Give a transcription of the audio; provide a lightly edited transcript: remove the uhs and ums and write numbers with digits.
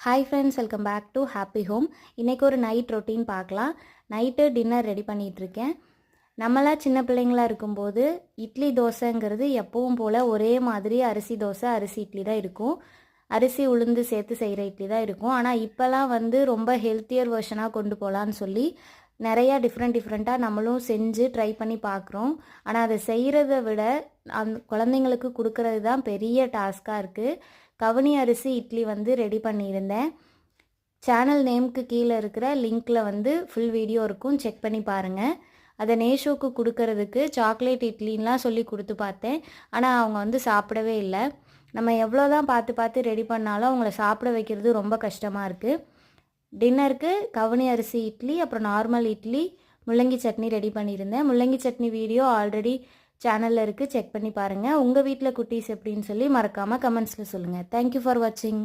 Hi friends, welcome back to happy home. இன்றைக்கி ஒரு night routine பார்க்கலாம். நைட்டு டின்னர் ரெடி பண்ணிகிட்ருக்கேன். நம்மளாம் சின்ன பிள்ளைங்களாக இருக்கும்போது இட்லி தோசைங்கிறது எப்பவும் போல் ஒரே மாதிரி அரிசி தோசை அரிசி இட்லி தான் இருக்கும். அரிசி உளுந்து சேர்த்து செய்கிற இட்லி தான் இருக்கும். ஆனால் இப்போலாம் ரொம்ப ஹெல்த்தியர் வெர்ஷனாக கொண்டு போகலான்னு சொல்லி நிறையா டிஃப்ரெண்ட்டாக நம்மளும் செஞ்சு ட்ரை பண்ணி பார்க்குறோம். ஆனால் அதை செய்கிறத விட குழந்தைங்களுக்கு கொடுக்கறது தான் பெரிய டாஸ்காக இருக்குது. கவனி அரிசி இட்லி ரெடி பண்ணியிருந்தேன். சேனல் நேமுக்கு கீழே இருக்கிற லிங்க்கில் ஃபுல் வீடியோ இருக்கும், செக் பண்ணி பாருங்கள். அதை நேஷோக்கு கொடுக்கறதுக்கு சாக்லேட் இட்லின்லாம் சொல்லி கொடுத்து பார்த்தேன். ஆனால் அவங்க சாப்பிடவே இல்லை. நம்ம எவ்வளோ தான் பார்த்து ரெடி பண்ணாலும் அவங்கள சாப்பிட வைக்கிறது ரொம்ப கஷ்டமாக இருக்குது. டின்னருக்கு கவனி அரிசி இட்லி, அப்புறம் நார்மல் இட்லி, முள்ளங்கி சட்னி ரெடி பண்ணியிருந்தேன். முள்ளங்கி சட்னி வீடியோ ஆல்ரெடி சேனலில் இருக்குது, செக் பண்ணி பாருங்கள். உங்கள் வீட்டில் குட்டீஸ் எப்படின்னு சொல்லி மறக்காமல் கமெண்ட்ஸில் சொல்லுங்கள். தேங்க்யூ ஃபார் வாட்சிங்.